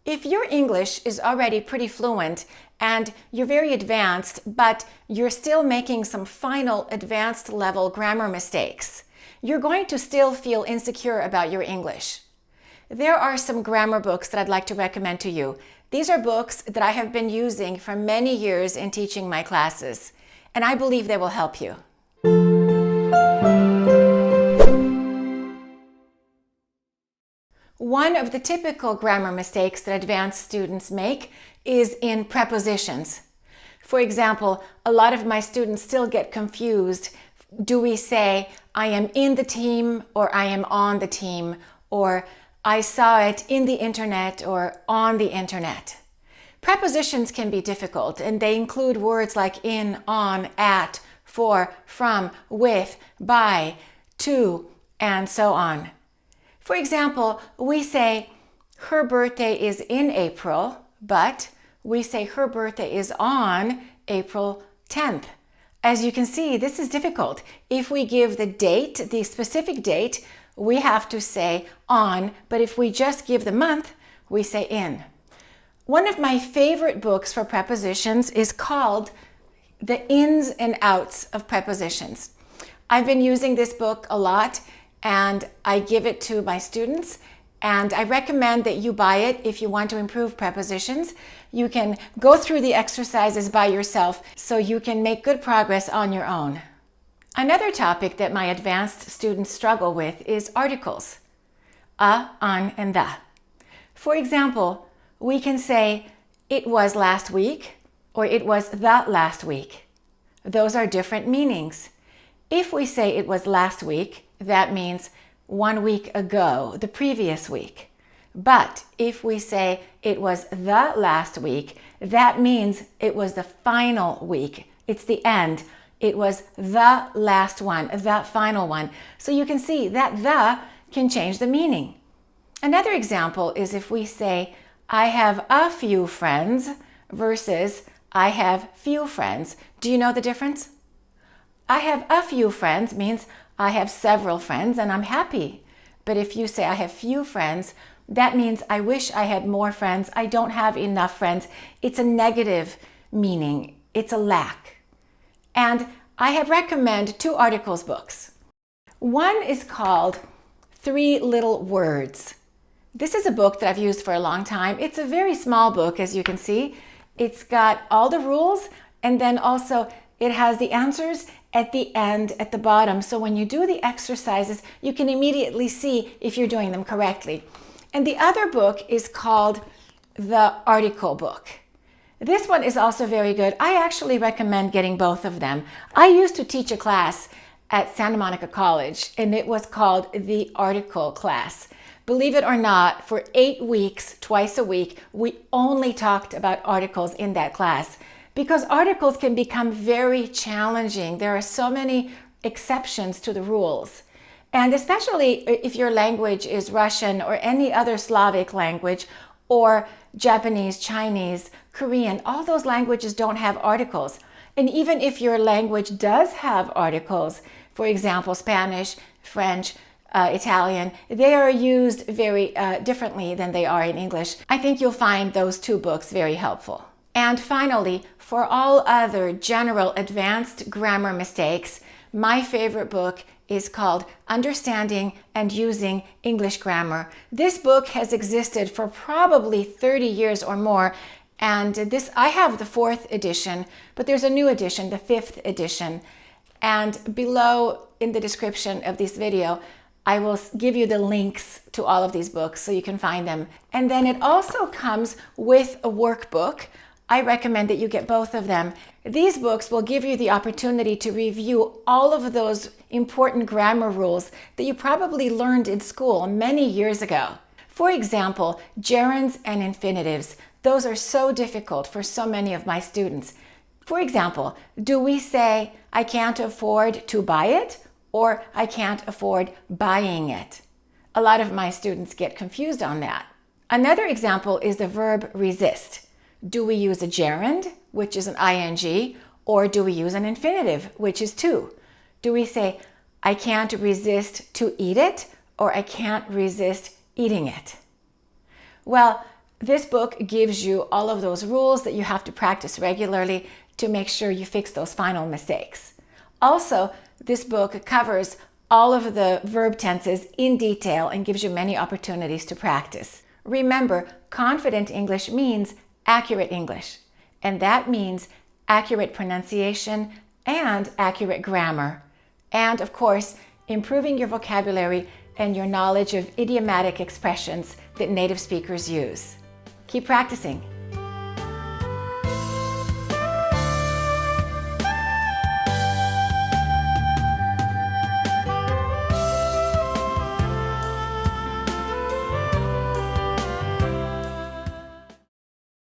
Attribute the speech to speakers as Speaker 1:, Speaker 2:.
Speaker 1: If your English is already pretty fluent and you're very advanced, but you're still making some final advanced level grammar mistakes, you're going to still feel insecure about your English. There are some grammar books that I'd like to recommend to you. These are books that I have been using for many years in teaching my classes, and I believe they will help you. One of the typical grammar mistakes that advanced students make is in prepositions. For example, a lot of my students still get confused. Do we say, I am in the team, or I am on the team, or I saw it in the internet or on the internet? Prepositions can be difficult, and they include words like in, on, at, for, from, with, by, to, and so on. For example, we say her birthday is in April, but we say her birthday is on April 10th. As you can see, this is difficult. If we give the date, the specific date, we have to say on, but if we just give the month, we say in. One of my favorite books for prepositions is called The Ins and Outs of Prepositions. I've been using this book a lot, and I give it to my students, and I recommend that you buy it if you want to improve prepositions. You can go through the exercises by yourself so you can make good progress on your own. Another topic that my advanced students struggle with is articles. A, on, and the. For example, we can say, it was last week, or it was the last week. Those are different meanings. If we say it was last week, that means 1 week ago, the previous week. But if we say it was the last week, that means it was the final week. It's the end. It was the last one, the final one. So you can see that the can change the meaning. Another example is if we say, I have a few friends versus I have few friends. Do you know the difference? I have a few friends means I have several friends and I'm happy. But if you say I have few friends, that means I wish I had more friends. I don't have enough friends. It's a negative meaning. It's a lack. And I have recommended 2 articles books. One is called 3 Little Words. This is a book that I've used for a long time. It's a very small book, as you can see. It's got all the rules, and then also it has the answers at the end, at the bottom. So when you do the exercises, you can immediately see if you're doing them correctly. And the other book is called the Article Book. This one is also very good. I actually recommend getting both of them. I used to teach a class at Santa Monica College, and it was called the Article class. Believe it or not, for 8 weeks, twice a week, we only talked about articles in that class, because articles can become very challenging. There are so many exceptions to the rules. And especially if your language is Russian or any other Slavic language, or Japanese, Chinese, Korean, all those languages don't have articles. And even if your language does have articles, for example, Spanish, French, Italian, they are used very differently than they are in English. I think you'll find those 2 books very helpful. And finally, for all other general advanced grammar mistakes, my favorite book is called Understanding and Using English Grammar. This book has existed for probably 30 years or more, and I have the 4th edition, but there's a new edition, the 5th edition. And below in the description of this video, I will give you the links to all of these books so you can find them. And then it also comes with a workbook. I recommend that you get both of them. These books will give you the opportunity to review all of those important grammar rules that you probably learned in school many years ago. For example, gerunds and infinitives. Those are so difficult for so many of my students. For example, do we say, I can't afford to buy it, or I can't afford buying it? A lot of my students get confused on that. Another example is the verb resist. Do we use a gerund, which is an ing, or do we use an infinitive, which is to? Do we say, I can't resist to eat it, or I can't resist eating it? Well, This book gives you all of those rules that you have to practice regularly to make sure you fix those final mistakes. Also, this book covers all of the verb tenses in detail and gives you many opportunities to practice. Remember, confident English means accurate English, and that means accurate pronunciation and accurate grammar. And of course, improving your vocabulary and your knowledge of idiomatic expressions that native speakers use. Keep practicing.